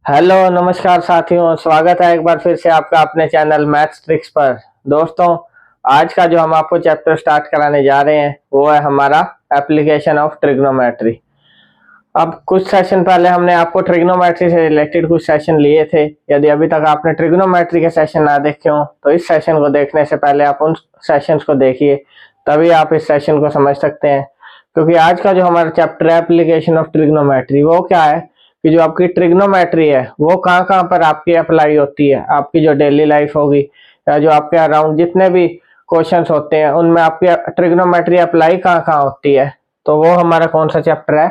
Hello नमस्कार साथियों, स्वागत है एक बार फिर से आपका अपने चैनल मैथ्स ट्रिक्स पर। दोस्तों, आज का जो हम आपको चैप्टर स्टार्ट कराने जा रहे हैं वो है हमारा एप्लीकेशन ऑफ ट्रिग्नोमेट्री। अब कुछ सेशन पहले हमने आपको ट्रिग्नोमेट्री से रिलेटेड कुछ सेशन लिए थे। यदि अभी तक आपने ट्रिग्नोमेट्री के सेशन ना देखे हो तो इस सेशन को देखने से पहले आप उन सेशंस को देखिए, तभी आप इस सेशन को समझ सकते हैं। क्योंकि आज का जो हमारा चैप्टर है एप्लीकेशन ऑफ ट्रिग्नोमेट्री, वो क्या है कि जो आपकी ट्रिग्नोमेट्री है वो कहाँ कहाँ पर आपकी अप्लाई होती है। आपकी जो डेली लाइफ होगी या जो आपके अराउंड जितने भी क्वेश्चंस होते हैं उनमें आपकी ट्रिग्नोमेट्री अप्लाई कहाँ कहाँ होती है, तो वो हमारा कौन सा चैप्टर है,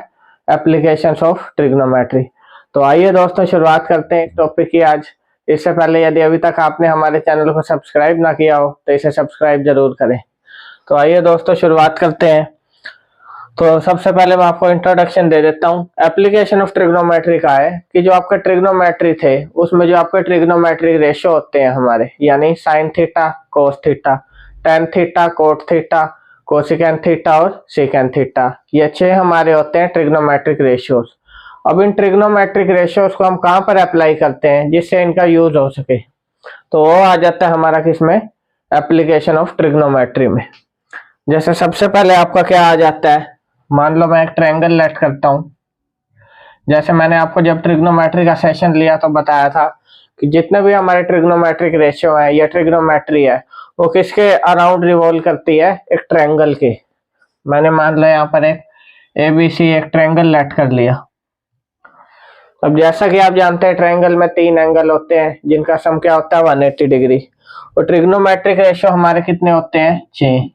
एप्लीकेशंस ऑफ ट्रिग्नोमेट्री। तो आइए दोस्तों, शुरुआत करते हैं इस टॉपिक की आज। इससे पहले यदि अभी तक आपने हमारे चैनल को सब्सक्राइब ना किया हो तो इसे सब्सक्राइब जरूर करें। तो आइए दोस्तों, शुरुआत करते हैं। तो सबसे पहले मैं आपको इंट्रोडक्शन दे देता हूँ। एप्लीकेशन ऑफ ट्रिग्नोमेट्री का है कि जो आपके ट्रिग्नोमेट्री थे उसमें जो आपके ट्रिग्नोमेट्रिक रेशियो होते हैं हमारे, यानी sine theta, cos theta, tan theta, cot theta, cosecant theta और सीकेंट थीटा, ये 6 हमारे होते हैं ट्रिग्नोमेट्रिक रेशियोज। अब इन ट्रिग्नोमेट्रिक रेशियोज को हम कहाँ पर अप्लाई करते हैं जिससे इनका यूज हो सके, तो वो आ जाता है हमारा किसमें, एप्लीकेशन ऑफ ट्रिग्नोमेट्री में। जैसे सबसे पहले आपका क्या आ जाता है, मान लो मैं एक ट्रायंगल लेट करता हूँ। जैसे मैंने आपको जब ट्रिग्नोमेट्री का सेशन लिया तो बताया था कि जितने भी हमारे ट्रिग्नोमेट्रिक रेशियो है या ट्रिग्नोमेट्री है वो किसके अराउंड रिवॉल्व करती है, एक ट्रायंगल के। मैंने मान लो यहाँ पर एक ABC एक ट्रायंगल लेट कर लिया। अब जैसा कि आप जानते हैं ट्रायंगल में 3 एंगल होते हैं जिनका सम क्या होता है, 180 डिग्री। और ट्रिग्नोमेट्रिक रेशियो हमारे कितने होते हैं, 6।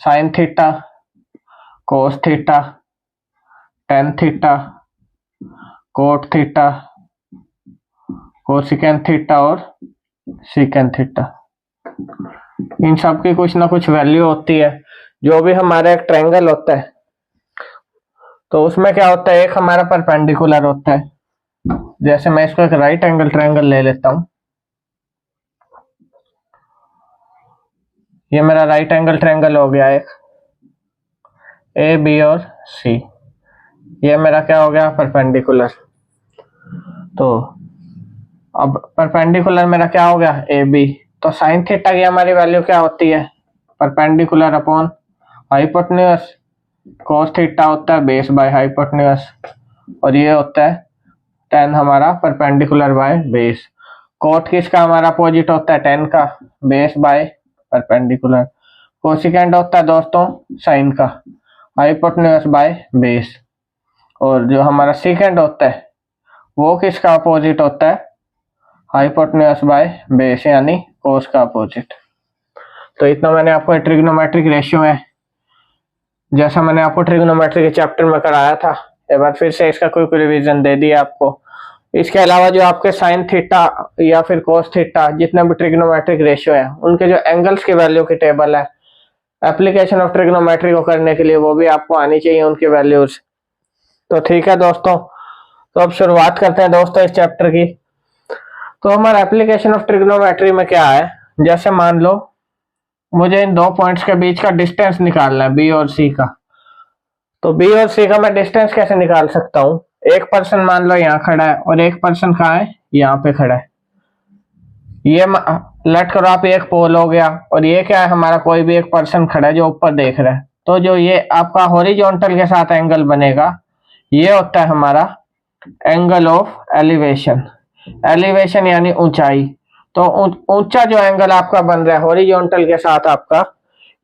Sine theta, cos theta, tan theta, cot theta, cosecant theta और सीकेंट थीटा। इन सब की कुछ ना कुछ वैल्यू होती है। जो भी हमारा एक ट्रायंगल होता है तो उसमें क्या होता है, एक हमारा परपेंडिकुलर होता है। जैसे मैं इसको एक राइट एंगल ट्रायंगल ले लेता हूं। ये मेरा राइट एंगल ट्रायंगल हो गया एक, AB और C। ये मेरा क्या हो गया, परपेंडिकुलर। तो अब परपेंडिकुलर मेरा क्या हो गया, AB। तो साइन थीटा की हमारी वैल्यू क्या होती है, perpendicular upon hypotenuse. Cos theta होता है बेस बाय हाइपोटेन्यूज, और ये होता है टेन हमारा परपेंडिकुलर बाय बेस। कोट किसका हमारा अपोजिट होता है, टेन का, बेस बाय परपेंडिकुलर। कोसिकेंट होता है दोस्तों साइन का, हाइपोटेन्यूज बाय बेस। और जो हमारा सीकेंट होता है वो किसका अपोजिट होता है, हाइपोटेन्यूज बाय बेस, यानी कोस का अपोजिट। तो इतना मैंने आपको ट्रिग्नोमेट्रिक रेशियो है, जैसा मैंने आपको ट्रिग्नोमेट्री के चैप्टर में कराया था, एक बार फिर से इसका कोई रिवीजन दे दिया आपको। इसके अलावा जो आपके साइन थीटा या फिर कोस थीटा जितने भी ट्रिग्नोमेट्रिक रेशियो है उनके जो एंगल्स की वैल्यू की टेबल है एप्लीकेशन ऑफ ट्रिग्नोमेट्री को करने के लिए, वो भी आपको आनी चाहिए उनकी वैल्यूज। तो ठीक है दोस्तों, तो अब शुरुआत करते हैं दोस्तों इस चैप्टर की। तो हमारा एप्लीकेशन ऑफ ट्रिग्नोमेट्री में क्या है, जैसे मान लो मुझे इन 2 पॉइंट्स के बीच का डिस्टेंस निकालना है, B और C का। तो B और C का मैं डिस्टेंस कैसे निकाल सकता हूँ, एक पर्सन मान लो यहाँ खड़ा है और एक पर्सन कहाँ है, यहाँ पे खड़ा है। ये लेट करो आप, एक पोल हो गया और ये क्या है, हमारा कोई भी एक पर्सन खड़ा है जो ऊपर देख रहा है। तो जो ये आपका हॉरिजॉन्टल के साथ एंगल बनेगा ये होता है हमारा एंगल ऑफ एलिवेशन। एलिवेशन यानी ऊंचाई। तो ऊंचा जो एंगल आपका बन रहा है हॉरिजॉन्टल के साथ आपका,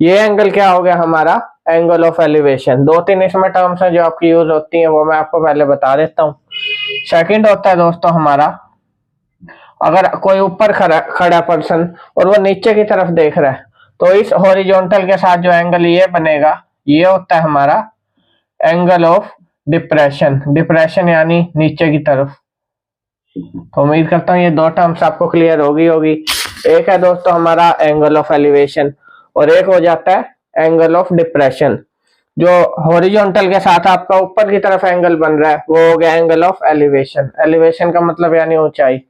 ये एंगल क्या हो गया हमारा, एंगल ऑफ एलिवेशन। 2-3 इसमें टर्म्स हैं जो आपकी यूज होती हैं, वो मैं आपको पहले बता देता हूँ। सेकंड होता है दोस्तों हमारा, अगर कोई ऊपर खड़ा पर्सन और वो नीचे की तरफ देख रहा है तो इस हॉरिजॉन्टल के साथ जो एंगल ये बनेगा ये होता है हमारा एंगल ऑफ डिप्रेशन। डिप्रेशन यानी नीचे की तरफ। तो उम्मीद करता हूँ ये 2 टर्म्स आपको क्लियर होगी। एक है दोस्तों हमारा एंगल ऑफ एलिवेशन और एक हो जाता है एंगल ऑफ डिप्रेशन। जो हॉरिजॉन्टल के साथ आपका ऊपर की तरफ एंगल बन रहा है वो हो गया एंगल ऑफ एलिवेशन। एलिवेशन का मतलब यानी ऊंचाई।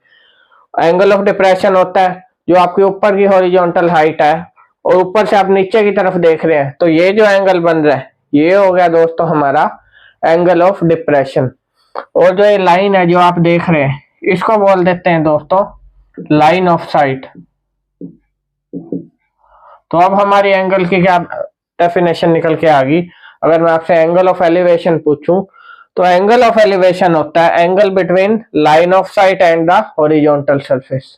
एंगल ऑफ डिप्रेशन होता है जो आपके ऊपर की हॉरिजॉन्टल हाइट है और ऊपर से आप नीचे की तरफ देख रहे हैं, तो ये जो एंगल बन रहा है ये हो गया दोस्तों हमारा एंगल ऑफ डिप्रेशन। और जो ये लाइन है जो आप देख रहे हैं, इसको बोल देते हैं दोस्तों लाइन ऑफ साइट। तो अब हमारी एंगल की क्या डेफिनेशन निकल के आ गई। अगर मैं आपसे एंगल ऑफ एलिवेशन पूछूं तो एंगल ऑफ एलिवेशन होता है angle between line of site and the horizontal surface.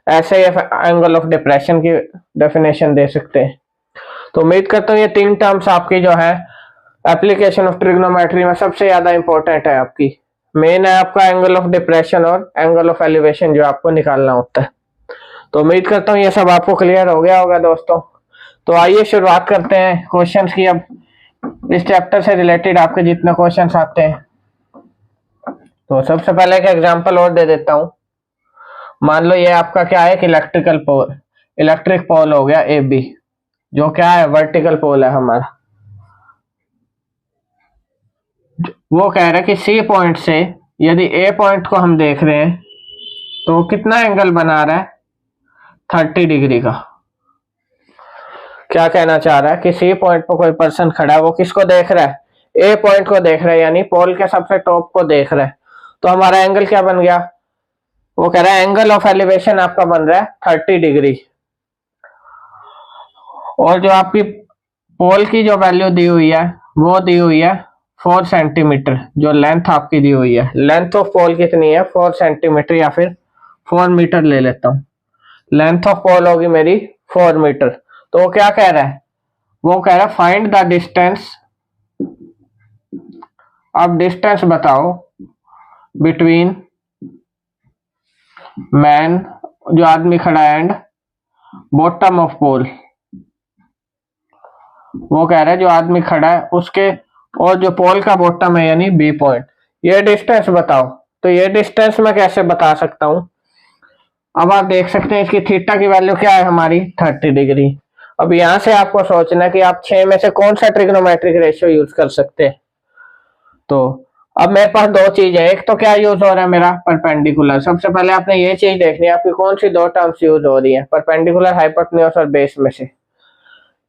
ऐसे ही एंगल ऑफ डिप्रेशन की डेफिनेशन दे सकते हैं। तो उम्मीद करता हूँ ये तीन टर्म्स आपकी जो है एप्लीकेशन ऑफ ट्रिग्नोमेट्री में सबसे ज्यादा इंपॉर्टेंट है आपकी। मेन है आपका एंगल ऑफ डिप्रेशन और एंगल ऑफ एलिवेशन जो आपको निकालना होता है। तो उम्मीद करता हूँ ये सब आपको क्लियर हो गया होगा दोस्तों। तो आइए शुरुआत करते हैं क्वेश्चंस की। अब इस चैप्टर से रिलेटेड आपके जितने क्वेश्चंस आते हैं, तो सबसे पहले एक एग्जांपल और दे देता हूं। मान लो ये आपका क्या है कि इलेक्ट्रिक पोल हो गया ए बी, जो क्या है वर्टिकल पोल है हमारा। वो कह रहा है कि सी पॉइंट से यदि ए पॉइंट को हम देख रहे हैं तो कितना एंगल बना रहा है 30 डिग्री का। क्या कहना चाह रहा है कि सी पॉइंट पर कोई पर्सन खड़ा है, वो किसको देख रहा है, ए पॉइंट को देख रहा है, यानी पोल के सबसे टॉप को देख रहा है। तो हमारा एंगल क्या बन गया, वो कह रहा है एंगल ऑफ एलिवेशन आपका बन रहा है 30 डिग्री। और जो आपकी पोल की जो वैल्यू दी हुई है वो दी हुई है 4 सेंटीमीटर। जो लेंथ आपकी दी हुई है, लेंथ ऑफ पोल कितनी है 4 सेंटीमीटर या फिर 4 मीटर ले लेता हूं। लेंथ ऑफ पोल होगी मेरी 4 मीटर। तो वो क्या कह रहा है, वो कह रहा है फाइंड द डिस्टेंस। अब डिस्टेंस बताओ बिटवीन मैन, जो आदमी खड़ा है, एंड बॉटम ऑफ पोल। वो कह रहा है जो आदमी खड़ा है उसके और जो पोल का बॉटम है यानी बी पॉइंट, ये डिस्टेंस बताओ। तो ये डिस्टेंस मैं कैसे बता सकता हूं, अब आप देख सकते हैं इसकी थीटा की वैल्यू क्या है हमारी 30 डिग्री। अब यहां से आपको सोचना है कि आप 6 में से कौन सा ट्रिग्नोमेट्रिक रेशियो यूज कर सकते हैं। तो अब मेरे पास दो चीज है, एक तो क्या यूज हो रहा है मेरा परपेंडिकुलर। सबसे पहले आपने ये चीज देखनी है आपकी कौन सी दो टर्म्स यूज हो रही है, परपेंडिकुलर, हाइपोटेन्यूज और बेस में से।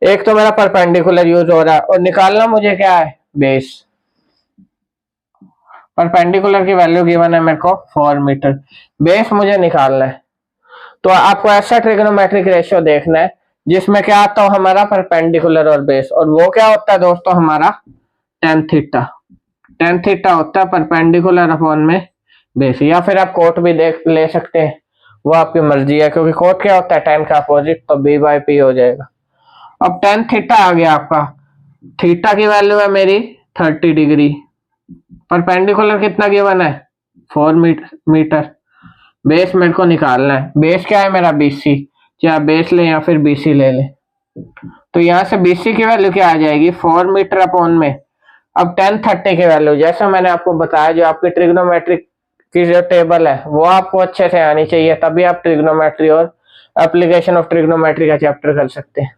एक तो मेरा परपेंडिकुलर यूज हो रहा है और निकालना मुझे क्या है, बेस। परपेंडिकुलर की वैल्यू गिवन है मेरे को 4 मीटर, बेस मुझे निकालना है। तो आपको ऐसा ट्रिग्नोमेट्रिक रेशियो देखना है जिसमें क्या आता हो हमारा परपेंडिकुलर और बेस, और वो क्या होता है दोस्तों हमारा tan थीटा। tan थीटा होता है परपेंडिकुलर अपॉन में बेस, या फिर आप कोट भी देख ले सकते हैं, वो आपकी मर्जी है, क्योंकि कोट क्या होता है tan का अपोजिट, तो b बाई पी हो जाएगा। अब tan थीटा आ गया आपका, थीटा की वैल्यू है मेरी 30 डिग्री, परपेंडिकुलर कितना गिवन है 4 मीटर, बेस मेरे को निकालना है। बेस क्या है मेरा BC, चाहे बेस ले या फिर BC ले ले। तो यहां से BC की वैल्यू क्या आ जाएगी 4 मीटर अपॉन में, अब tan 30 की वैल्यू जैसा मैंने आपको बताया, जो आपकी ट्रिग्नोमेट्रिक की जो टेबल है वो आपको अच्छे से आनी चाहिए, तभी आप ट्रिग्नोमेट्री और एप्लीकेशन ऑफ ट्रिग्नोमेट्री का चैप्टर कर सकते हैं।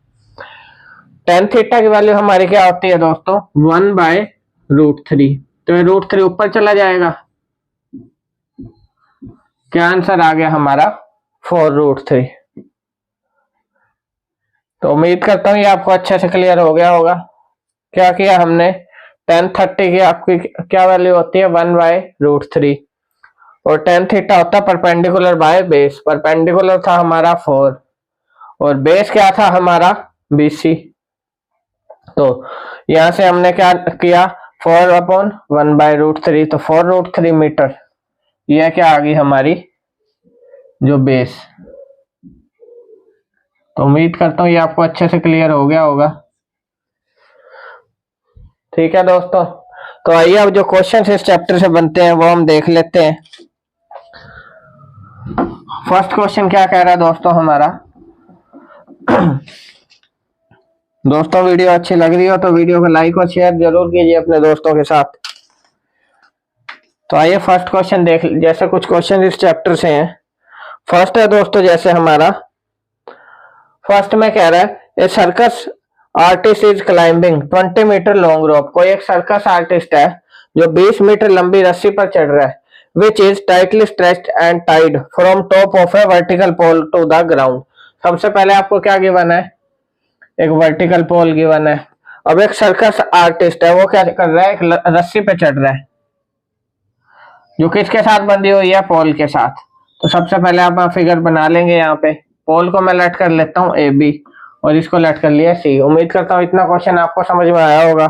tan थीटा की वैल्यू हमारी क्या होती है दोस्तों 1/√3। तो ये √3 ऊपर चला जाएगा, क्या आंसर आ गया हमारा 4√3। तो उम्मीद करता हूँ ये आपको अच्छे से क्लियर हो गया होगा। क्या किया हमने, tan 30 की आपकी क्या वैल्यू होती है 1/√3, और tan थीटा होता है परपेंडिकुलर बाय बेस। परपेंडिकुलर था हमारा 4 और बेस क्या था हमारा BC। तो यहां से हमने क्या किया 4 अपॉन 1/√3, तो 4√3 मीटर, यह क्या आ गई हमारी जो बेस। तो उम्मीद करता हूँ ये आपको अच्छे से क्लियर हो गया होगा। ठीक है दोस्तों, तो आइए अब जो क्वेश्चन इस चैप्टर से बनते हैं वो हम देख लेते हैं। फर्स्ट क्वेश्चन क्या कह रहा है दोस्तों हमारा दोस्तों वीडियो अच्छी लग रही हो तो वीडियो को लाइक और शेयर जरूर कीजिए अपने दोस्तों के साथ। तो आइए फर्स्ट क्वेश्चन देख, जैसे कुछ क्वेश्चन इस चैप्टर से हैं। फर्स्ट है दोस्तों जैसे हमारा फर्स्ट में कह रहा है a circus artist is climbing 20 metre long rope. कोई एक सर्कस आर्टिस्ट है जो 20 मीटर लंबी रस्सी पर चढ़ रहा है, which is tightly stretched and tied from top of a vertical pole to the ground. सबसे पहले आपको क्या गिवन है, एक वर्टिकल पोल गिवन है। अब एक सर्कस आर्टिस्ट है वो क्या कर रहा है, एक रस्सी पे चढ़ रहा है। जो किसके साथ बंधी हुई है, पोल के साथ। तो सबसे पहले आप फिगर बना लेंगे। यहाँ पे पोल को मैं लेट कर लेता हूँ ए बी और इसको लेट कर लिया सी। उम्मीद करता हूँ इतना क्वेश्चन आपको समझ में आया होगा।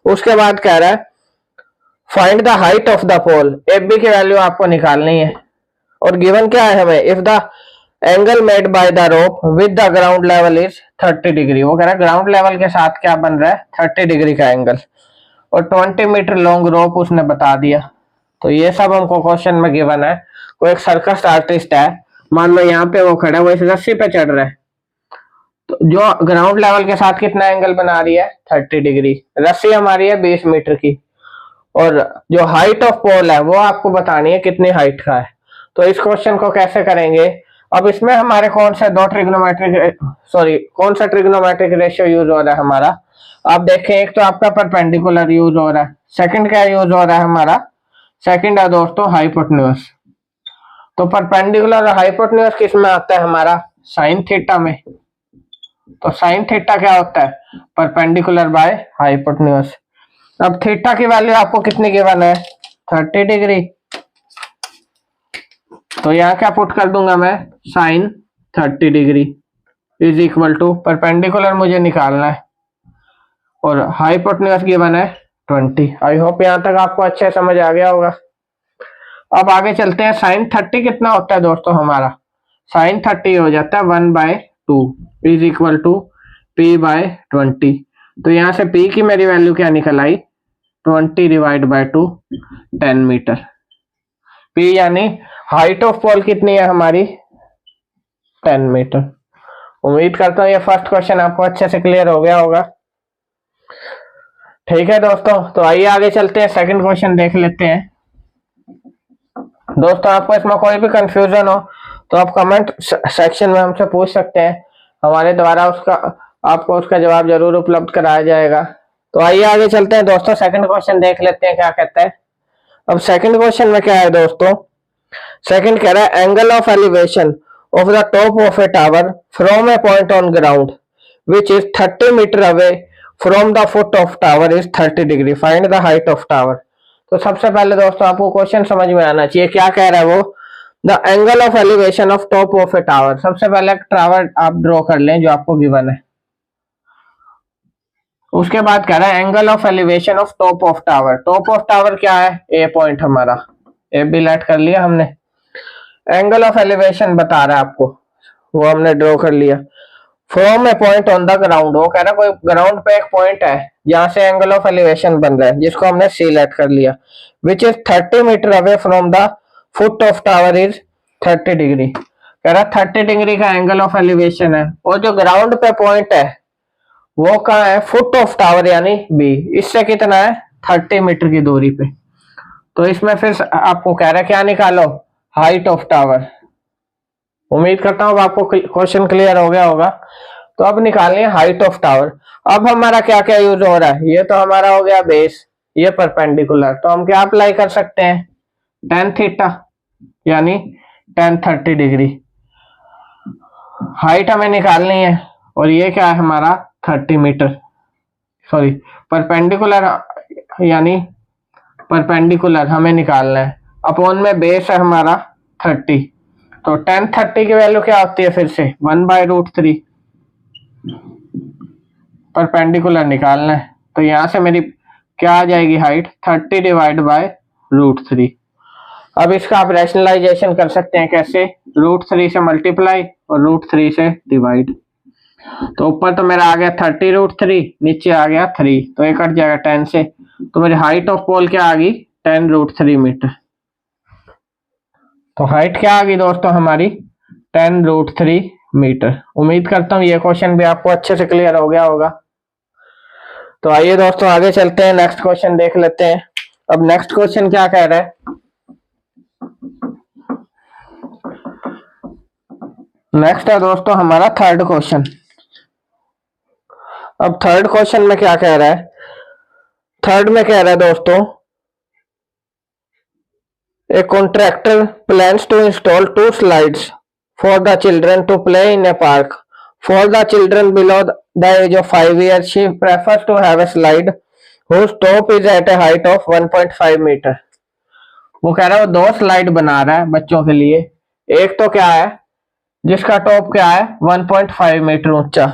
उसके बाद कह रहा है find the height of the pole, A B की वैल्यू आपको निकालनी है। और गिवन क्या है हमें, if the angle made by the rope with the ground level is 30 degree. वो कह रहा है ग्राउंड लेवल के साथ क्या बन रहा है, 30 डिग्री का एंगल। और 20 मीटर लॉन्ग रोप उसने बता दिया। तो ये सब हमको क्वेश्चन में गिवन है। कोई एक सर्कस आर्टिस्ट है, मान लो यहाँ पे वो खड़ा है, वो इस रस्सी पे चढ़ रहा है, तो जो ग्राउंड लेवल के साथ कितना एंगल बना रही है, 30 डिग्री। रस्सी हमारी है 20 मीटर की, और जो हाइट ऑफ पोल है वो आपको बतानी है कितनी हाइट का है। तो इस क्वेश्चन को कैसे करेंगे, अब इसमें हमारे कौन सा ट्रिग्नोमेट्रिक रेशियो यूज हो रहा है हमारा। आप देखें, एक तो आपका परपेंडिकुलर यूज हो रहा है, सेकंड क्या यूज हो रहा है हमारा, सेकंड है दोस्तों हाइपोटेन्यूज। तो परपेंडिकुलर और हाइपोटेन्यूज किस में आता है हमारा, साइन थीटा में। तो साइन थीटा क्या होता है, परपेंडिकुलर बाय हाइपोटेन्यूज। अब थीटा की वैल्यू आपको कितनी गिवन है, 30 डिग्री। तो यहाँ क्या पुट कर दूंगा मैं, sine 30 degree is equal to, perpendicular मुझे निकालना है और हाइपोटेन्यूज गिवन है 20। आई होप यहाँ तक आपको अच्छे समझ आ गया होगा। अब आगे चलते हैं, साइन 30 कितना होता है दोस्तों हमारा, साइन 30 हो जाता है 1/2 इज इक्वल टू p/20। तो यहाँ से p की मेरी वैल्यू क्या निकल आई, 20/2 10 मीटर। p यानी हाइट ऑफ पोल कितनी है हमारी, 10 मीटर। उम्मीद करता हूँ ये फर्स्ट क्वेश्चन आपको अच्छे से क्लियर हो गया होगा। ठीक है दोस्तों, तो आइए आगे चलते हैं, सेकंड क्वेश्चन देख लेते हैं। दोस्तों आपको इसमें कोई भी कंफ्यूजन हो तो आप कमेंट सेक्शन में हमसे पूछ सकते हैं, हमारे द्वारा आपको उसका जवाब जरूर उपलब्ध कराया जाएगा। तो आइए आगे चलते हैं दोस्तों, सेकंड क्वेश्चन देख लेते हैं क्या कहता है। अब सेकंड क्वेश्चन में क्या है दोस्तों, सेकंड कह रहा है angle of elevation of the top of a tower from a point on ground which is 30 metre away from the foot of tower is 30 degree, find the height of tower. तो सबसे पहले दोस्तों आपको question समझ में आना चाहिए, क्या कह रहा है वो, the angle of elevation of top of a tower. सबसे पहले टावर आप ड्रॉ कर लें जो आपको गिवन है। उसके बाद कह रहा है angle of elevation of top of tower. Top of tower क्या है, ए पॉइंट हमारा, ए भी लेट कर लिया हमने। एंगल ऑफ एलिवेशन बता रहा है आपको, वो हमने ड्रॉ कर लिया। From a point on the ground, वो कह रहा है कोई ग्राउंड पे एक पॉइंट है जहां से एंगल ऑफ एलिवेशन बन रहा है, जिसको हमने सी लेट कर लिया, which is 30 metre away from the foot of tower is 30 degree. कह रहा 30 डिग्री का एंगल ऑफ एलिवेशन है, और जो ग्राउंड पे पॉइंट है वो कहाँ है, फुट ऑफ टावर यानी बी, इससे कितना है 30 मीटर की दूरी पे। तो इसमें फिर आपको कह रहा है क्या निकालो, हाइट ऑफ टावर। उम्मीद करता हूँ आपको क्वेश्चन क्लियर हो गया होगा। तो अब निकालनी है हाइट ऑफ टावर। अब हमारा क्या क्या यूज हो रहा है, ये तो हमारा हो गया बेस, ये परपेंडिकुलर, तो हम क्या अप्लाई कर सकते हैं, tan थीटा यानी tan 30 डिग्री। हाइट हमें निकालनी है और ये क्या है हमारा 30 मीटर, सॉरी परपेंडिकुलर, यानी परपेंडिकुलर हमें निकालना है, अपॉन में बेस है हमारा 30। तो tan 30 की वैल्यू क्या होती है, फिर से 1/√3, परपेंडिकुलर निकालना है। तो यहां से मेरी क्या आ जाएगी हाइट, 30 डिवाइड बाय √3। अब इसका आप रैशनलाइजेशन कर सकते हैं कैसे, √3 से मल्टीप्लाई और √3 से डिवाइड। तो ऊपर तो मेरा आ गया 30√3, नीचे आ गया 3, तो ये कट जाएगा 10 से। तो मेरी हाइट ऑफ पोल क्या आ गई, 10√3 मीटर। तो हाइट क्या आ गई दोस्तों हमारी, 10√3 मीटर। उम्मीद करता हूँ ये क्वेश्चन भी आपको अच्छे से क्लियर हो गया होगा। तो आइए दोस्तों आगे चलते हैं, नेक्स्ट क्वेश्चन देख लेते हैं। अब नेक्स्ट क्वेश्चन क्या कह रहा है, नेक्स्ट है दोस्तों हमारा थर्ड क्वेश्चन। अब थर्ड क्वेश्चन में क्या कह रहा है, थर्ड में कह रहा है दोस्तों, a contractor plans to install 2 slides for the children to play in a park. For the children below the age of 5 years, she prefers to have a slide whose top is at a height of 1.5 meter. वो कह रहा है वो दो slide बना रहा है बच्चों के लिए। एक तो क्या है जिसका टॉप क्या है 1.5 मीटर ऊंचा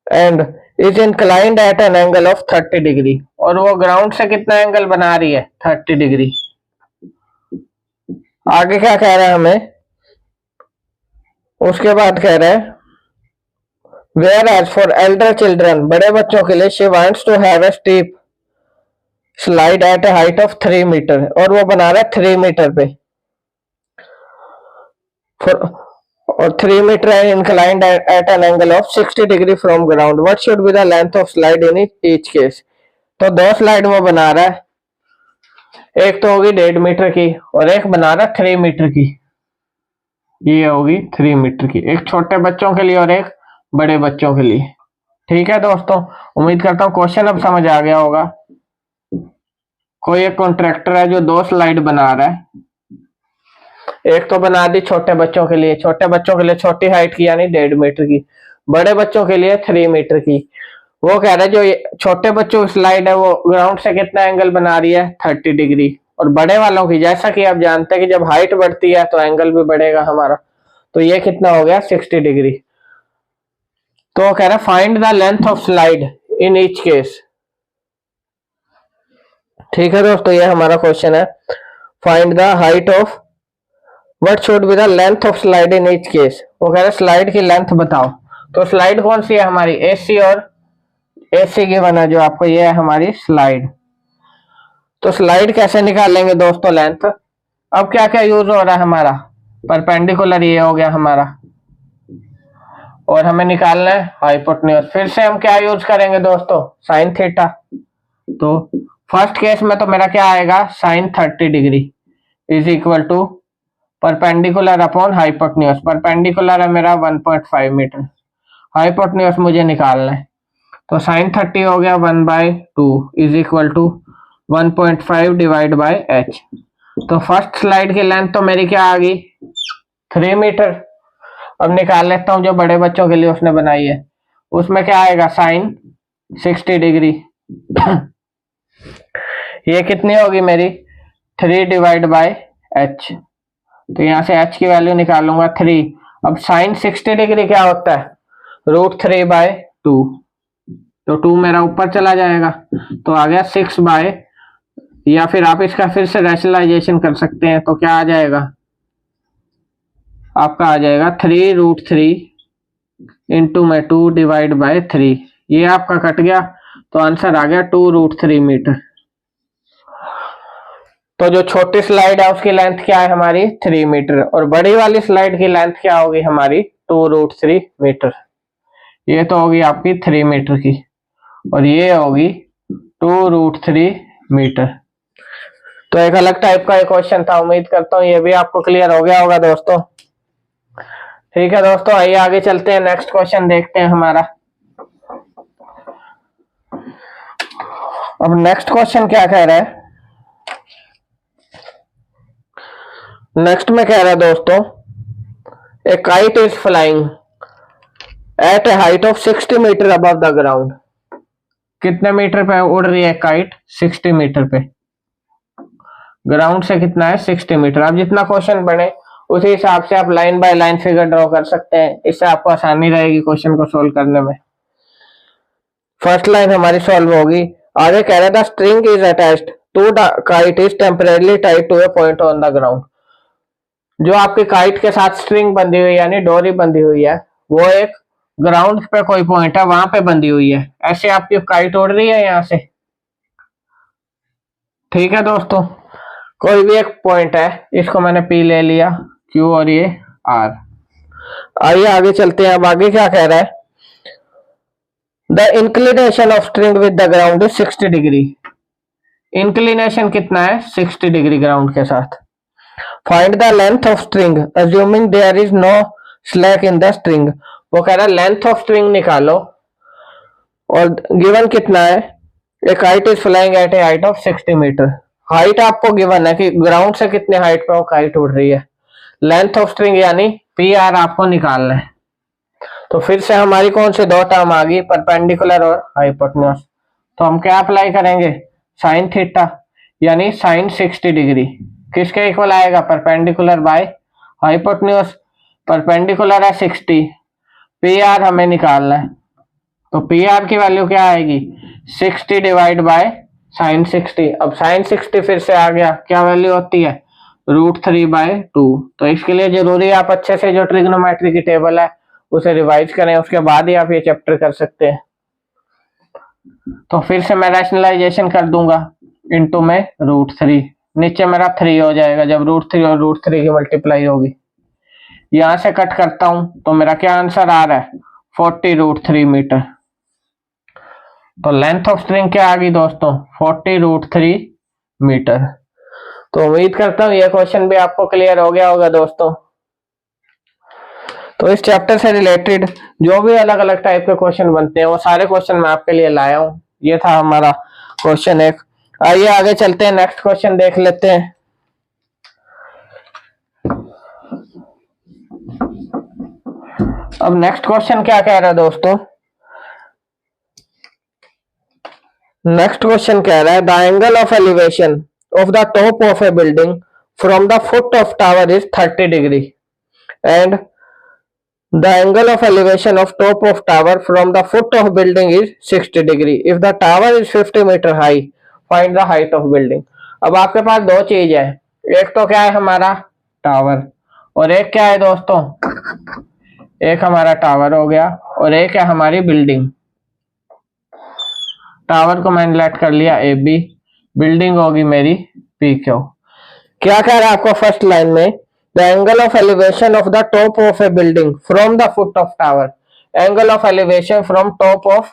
and is inclined at an angle of 30 degree, और वो ग्राउंड से कितना एंगल बना रही है 30 डिग्री। आगे क्या कह रहा है हमें, उसके बाद कह रहा है whereas for elder children, बड़े बच्चों के लिए she wants to have a steep slide at a height of 3 metre, और वो बना रहा है 3 मीटर पे और 3 मीटर है inclined at an angle of 60 degree from ground. What should be the length of slide in each case? तो दो स्लाइड वो बना रहा है, एक तो होगी 1.5 मीटर की और एक बना रहा है 3 मीटर की। ये होगी 3 मीटर की, एक छोटे बच्चों के लिए और एक बड़े बच्चों के लिए। ठीक है दोस्तों, उम्मीद करता हूँ क्वेश्चन अब समझ आ गया होगा। कोई एक कॉन्ट्रैक्टर है जो दो स्लाइड बना रहा है, एक तो बना दी छोटे बच्चों के लिए, छोटे बच्चों के लिए छोटी हाइट की यानी 1.5 मीटर की, बड़े बच्चों के लिए 3 मीटर की। वो कह रहा है जो छोटे बच्चों की स्लाइड है वो ग्राउंड से कितना एंगल बना रही है 30 डिग्री, और बड़े वालों की जैसा कि आप जानते हैं कि जब हाइट बढ़ती है तो एंगल भी बढ़ेगा हमारा, तो ये कितना हो गया 60 डिग्री। तो वो कह रहा है find the length of slide in each case. ठीक है दोस्तों, ये हमारा क्वेश्चन है, find the height of what should be the length of slide in each case. वो कह रहे स्लाइड की लेंथ बताओ। तो स्लाइड कौन सी है हमारी, एसी और एसी की बना जो आपको, ये है हमारी स्लाइड। तो स्लाइड कैसे निकालेंगे दोस्तों लेंथ। अब क्या क्या यूज हो रहा है हमारा, परपेंडिकुलर ये हो गया हमारा, और हमें निकालना है हाइपोटेन्यूज। फिर से हम क्या यूज करेंगे दोस्तों, साइन थीटा। तो फर्स्ट केस में तो मेरा क्या आएगा sine 30 degree is equal to perpendicular upon hypotenuse. Perpendicular है मेरा 1.5 मीटर, हाइपोटेन्यूज मुझे निकालना है। तो साइन 30 हो गया 1/2 is equal to 1.5 divide by H. तो फर्स्ट स्लाइड की लेंथ तो मेरी क्या आ गई 3 मीटर। अब निकाल लेता हूं जो बड़े बच्चों के लिए उसने बनाई है, उसमें क्या आएगा साइन 60 डिग्री ये कितनी होगी मेरी 3 डिवाइड बाय एच। तो यहां से h की वैल्यू निकालूंगा 3। अब साइन 60 डिग्री क्या होता है √3/2, तो 2 मेरा ऊपर चला जाएगा तो आ गया 6 या फिर आप इसका फिर से रैशनलाइजेशन कर सकते हैं, तो क्या आ जाएगा आपका आ जाएगा 3√3 इंटू में 2 डिवाइड बाय 3, ये आपका कट गया तो आंसर आ गया 2√3 मीटर। तो जो छोटी स्लाइड है उसकी लेंथ क्या है हमारी 3 मीटर, और बड़ी वाली स्लाइड की लेंथ क्या होगी हमारी 2√3 मीटर। ये तो होगी आपकी 3 मीटर की और ये होगी 2√3 मीटर। तो एक अलग टाइप का क्वेश्चन था, उम्मीद करता हूँ ये भी आपको क्लियर हो गया होगा दोस्तों। ठीक है दोस्तों, आइए आगे चलते हैं, नेक्स्ट क्वेश्चन देखते हैं हमारा। अब नेक्स्ट क्वेश्चन क्या कह रहा है, नेक्स्ट में कह रहा है दोस्तों a kite is flying at a height of 60 metre above the ground. कितने मीटर पे उड़ रही है काइट 60 मीटर पे, ग्राउंड से कितना है 60 मीटर। अब जितना क्वेश्चन बने उसी हिसाब से आप line by line figure draw कर सकते हैं, इससे आपको आसानी रहेगी क्वेश्चन को सोल्व करने में। फर्स्ट लाइन हमारी सॉल्व होगी। आगे कह रहा है the string is attached to the kite is temporarily tied to a point on the ground. जो आपकी काइट के साथ स्ट्रिंग बंधी हुई यानी डोरी बंधी हुई है वो एक ग्राउंड पे कोई पॉइंट है वहां पे बंधी हुई है, ऐसे आपकी काइट उड़ रही है यहां से। ठीक है दोस्तों, कोई भी एक पॉइंट है, इसको मैंने P ले लिया, Q और ये R। आइए आगे चलते हैं। अब आगे क्या कह रहा है, the inclination of string with the ground is 60 degree. Inclination कितना है 60 डिग्री ग्राउंड के साथ। Find the length of string assuming there is no slack in the string. वो कह रहा है लेंथ ऑफ स्ट्रिंग निकालो और गिवन कितना है, a kite is flying at a height of 60 metre. Height आपको गिवन है कि ग्राउंड से कितने हाइट पे वो काइट उड़ रही है, लेंथ ऑफ स्ट्रिंग यानी PR आपको निकालना है। तो फिर से हमारी कौन से दो टर्म आ गई, परपेंडिकुलर और हाइपोटेन्यूज। तो हम क्या अप्लाई करेंगे साइन थीटा, यानी साइन 60 डिग्री किसके इक्वल आएगा, परपेंडिकुलर बाय हाइपोटेन्यूज। परपेंडिकुलर है 60, पी आर हमें निकालना है, तो पी आर की वैल्यू क्या आएगी 60 डिवाइड बाय साइन 60। अब साइन 60 फिर से आ गया, क्या वैल्यू होती है √3/2। तो इसके लिए जरूरी है आप अच्छे से जो ट्रिग्नोमेट्री की टेबल है उसे रिवाइज करें, उसके बाद ही आप ये चैप्टर कर सकते हैं। तो फिर से मैं रैशनलाइजेशन कर दूंगा, इनटू में √3, नीचे मेरा 3 हो जाएगा जब √3 और √3 की मल्टीप्लाई होगी। यहां से कट करता हूं तो मेरा क्या आंसर आ रहा है 40√3 मीटर। तो लेंथ ऑफ स्ट्रिंग क्या आ गई दोस्तों 40√3 मीटर। तो उम्मीद करता हूं ये क्वेश्चन भी आपको क्लियर हो गया होगा दोस्तों। तो इस चैप्टर से रिलेटेड जो भी अलग अलग टाइप के क्वेश्चन बनते हैं वो सारे क्वेश्चन मैं आपके लिए लाया हूं। ये था हमारा क्वेश्चन 1। आइए आगे चलते हैं, नेक्स्ट क्वेश्चन देख लेते हैं। अब नेक्स्ट क्वेश्चन क्या कह रहा है दोस्तों, नेक्स्ट क्वेश्चन कह रहा है the angle of elevation of the top of A building from the foot of tower is 30 degree and the angle of elevation of top of tower from the foot of building is 60 degree. If the tower is 50 meter high, find the height of building. अब आपके पास दो चीज है, एक तो क्या है हमारा टावर और एक क्या है दोस्तों, एक हमारा टावर हो गया और एक है हमारी बिल्डिंग। टावर को मैंने लेट कर लिया ए बी, बिल्डिंग होगी मेरी पी क्यू। क्या कह रहा है आपको फर्स्ट लाइन में, the angle of elevation of the top of a building from the foot of tower, angle of elevation from top of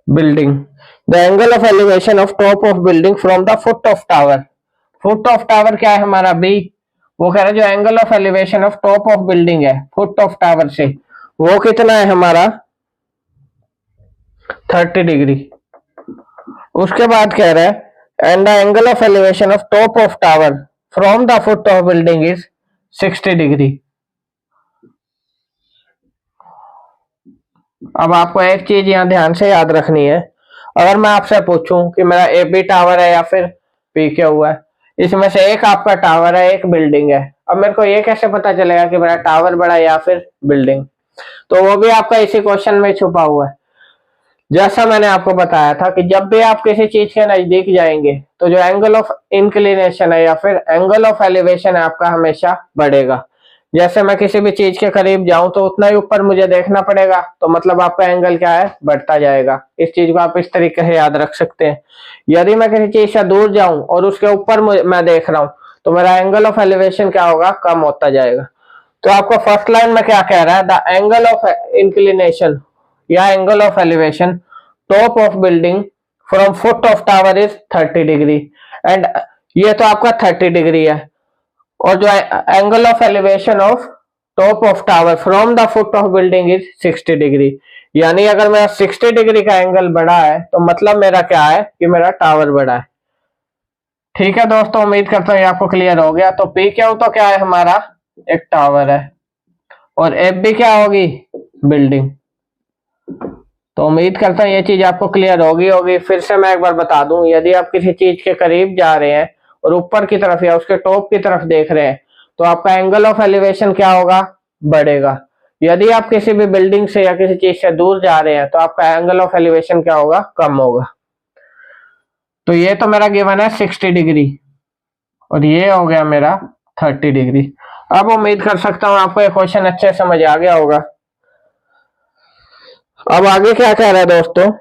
building, the angle of elevation of top of building from the foot of tower, foot of tower क्या है हमारा B, वो कह रहा है जो angle of elevation of top of building है foot of tower से वो कितना है हमारा 30 डिग्री। उसके बाद कह रहा है and the angle of elevation of top of tower from the foot of building is 60 degree. अब आपको एक चीज यहां ध्यान से याद रखनी है, अगर मैं आपसे पूछूं कि मेरा ए बी टावर है या फिर पी क्यू हुआ है, इसमें से एक आपका टावर है एक बिल्डिंग है, अब मेरे को ये कैसे पता चलेगा कि मेरा टावर बड़ा है या फिर बिल्डिंग, तो वो भी आपका इसी क्वेश्चन में छुपा हुआ है। जैसा मैंने आपको बताया था कि जब भी आप किसी चीज के नजदीक जाएंगे तो जो एंगल ऑफ इंक्लिनेशन है या फिर एंगल ऑफ एलिवेशन है आपका हमेशा बढ़ेगा। जैसे मैं किसी भी चीज के करीब जाऊं तो उतना ही ऊपर मुझे देखना पड़ेगा, तो मतलब आपका एंगल क्या है बढ़ता जाएगा। इस चीज को आप इस तरीके से याद रख सकते हैं। यदि मैं किसी चीज से दूर जाऊं और उसके ऊपर मैं देख रहा हूं तो मेरा एंगल ऑफ एलिवेशन क्या होगा कम होता जाएगा। तो आपको फर्स्ट लाइन में क्या कह रहा है, द एंगल ऑफ इंक्लिनेशन या angle of elevation top of building from foot of tower is 30 degree and ये तो आपका 30 डिग्री है, और जो angle of elevation of top of tower from the foot of building is 60 degree. यानी अगर मेरा 60 डिग्री का एंगल बड़ा है तो मतलब मेरा क्या है कि मेरा टावर बड़ा है। ठीक है दोस्तों, उम्मीद करता हूँ ये आपको क्लियर हो गया। तो पी क्यू तो क्या है हमारा एक टावर है और एफ बी क्या होगी बिल्डिंग। तो उम्मीद करता हूँ ये चीज आपको क्लियर होगी। फिर से मैं एक बार बता दूं, यदि आप किसी चीज के करीब जा रहे हैं और ऊपर की तरफ या उसके टॉप की तरफ देख रहे हैं तो आपका एंगल ऑफ एलिवेशन क्या होगा बढ़ेगा। यदि आप किसी भी बिल्डिंग से या किसी चीज से दूर जा रहे हैं तो आपका एंगल ऑफ एलिवेशन क्या होगा कम होगा। तो ये तो मेरा गिवन है 60 डिग्री और ये हो गया मेरा 30 डिग्री। अब उम्मीद कर सकता हूँ आपको ये क्वेश्चन अच्छे से समझ आ गया होगा। अब आगे क्या कह रहा है दोस्तों,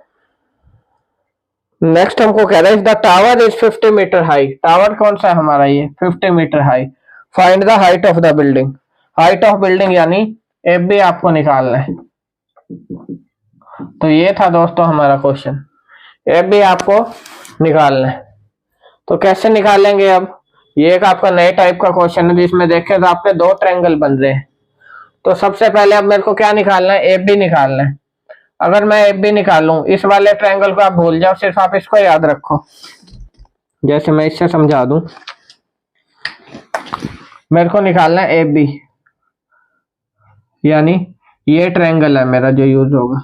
नेक्स्ट हमको कह रहा है the tower is 50 metre high. Tower कौन सा है हमारा ये 50 metre high. Find the height of the building. Height of building यानी एफ बी आपको निकालना है। तो ये था दोस्तों हमारा क्वेश्चन, एफ बी आपको निकालना है। तो कैसे निकालेंगे, अब ये एक आपका नए टाइप का क्वेश्चन है जिसमें देखें तो आपके दो ट्रायंगल बन रहे हैं। तो सबसे पहले अब मेरे को क्या निकालना है, एफ बी निकालना है। अगर मैं एफ बी निकालूं, इस वाले ट्रायंगल को आप भूल जाओ, सिर्फ आप इसको याद रखो। जैसे मैं इससे समझा दूं, मेरे को निकालना है एफ बी, यानी ये ट्रायंगल है मेरा जो यूज होगा।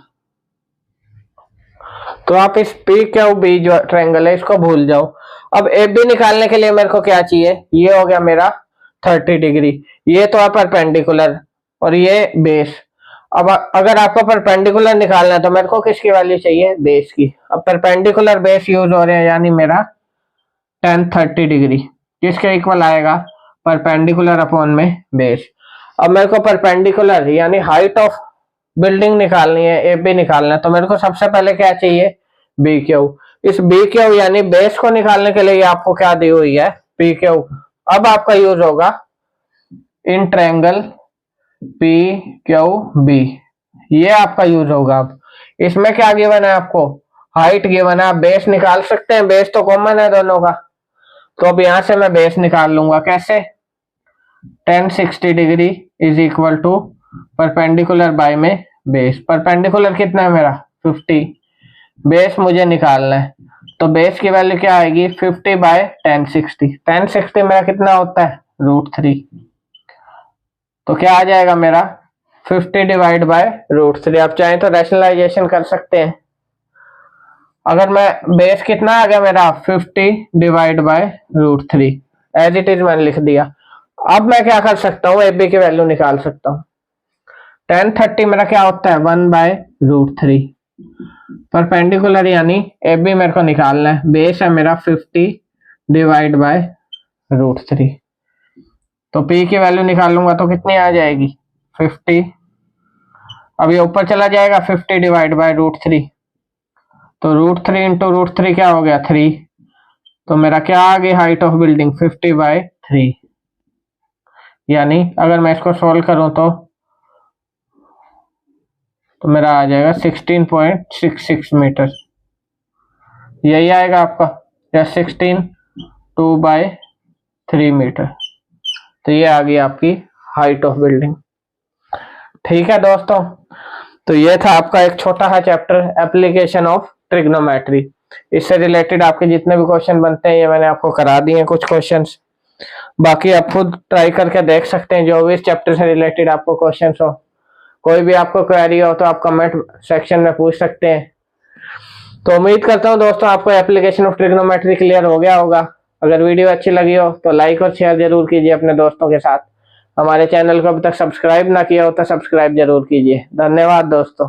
तो आप इस पी क्यू बी जो ट्रायंगल है इसको भूल जाओ। अब ए बी निकालने के लिए मेरे को क्या चाहिए, ये हो गया मेरा 30 डिग्री, ये तो है परपेंडिकुलर और ये बेस। अब अगर आपको परपेंडिकुलर निकालना है तो मेरे को किसकी वैल्यू चाहिए, बेस की। अब परपेंडिकुलर बेस यूज हो रहे हैं, यानी मेरा tan 30 डिग्री किसके इक्वल आएगा, परपेंडिकुलर अपॉन में बेस। अब मेरे को परपेंडिकुलर यानी हाइट ऑफ बिल्डिंग निकालनी है, ए बी निकालना है, तो मेरे को सबसे पहले क्या चाहिए, बी क्यू। इस बी क्यू यानी बेस को निकालने के लिए आपको क्या दी हुई है, पी क्यू। अब आपका यूज होगा in triangle P Q B, ये आपका यूज होगा। अब इसमें क्या गिवन है आपको, हाइट गिवन है, आप बेस निकाल सकते हैं, बेस तो कॉमन है दोनों का। तो अब यहां से मैं बेस निकाल लूंगा, कैसे, tan 60 degree is equal to perpendicular by में बेस। परपेंडिकुलर कितना है मेरा 50, बेस मुझे निकालना है, तो बेस की वैल्यू क्या आएगी 50 बाय tan 60। tan 60 मेरा कितना होता है √3, तो क्या आ जाएगा मेरा 50 डिवाइड बाय √3। आप चाहें तो रैशनलाइजेशन कर सकते हैं। अगर मैं बेस कितना आ गया मेरा 50 divide by √3, as it is मैंने लिख दिया। अब मैं क्या कर सकता हूँ, ए बी की वैल्यू निकाल सकता हूँ। tan 30 मेरा क्या होता है 1 बाय √3, परपेंडिकुलर यानी ए बी मेरे को निकालना है, बेस है मेरा 50 डिवाइड बाय √3। तो पी की वैल्यू निकालूंगा तो कितनी आ जाएगी 50, अब ये ऊपर चला जाएगा 50 डिवाइड बाय √3, तो √3 इंटू √3 क्या हो गया 3, तो मेरा क्या आ गई हाइट ऑफ बिल्डिंग 50 बाय 3, यानी अगर मैं इसको सोल्व करूं तो मेरा आ जाएगा 16.66 मीटर, यही आएगा आपका, या 16 2/3 मीटर। तो ये आ गई आपकी हाइट ऑफ बिल्डिंग। ठीक है दोस्तों, तो ये था आपका एक छोटा सा चैप्टर एप्लीकेशन ऑफ ट्रिग्नोमेट्री। इससे रिलेटेड आपके जितने भी क्वेश्चन बनते हैं ये मैंने आपको करा दिए हैं कुछ क्वेश्चंस, बाकी आप खुद ट्राई करके देख सकते हैं जो भी इस चैप्टर से रिलेटेड आपको क्वेश्चंस हो। कोई भी आपको क्वेरी हो तो आप कमेंट सेक्शन में पूछ सकते हैं। तो उम्मीद करता हूं दोस्तों आपको एप्लीकेशन ऑफ ट्रिग्नोमेट्री क्लियर हो गया होगा। अगर वीडियो अच्छी लगी हो तो लाइक और शेयर जरूर कीजिए अपने दोस्तों के साथ। हमारे चैनल को अभी तक सब्सक्राइब ना किया हो तो सब्सक्राइब जरूर कीजिए। धन्यवाद दोस्तों।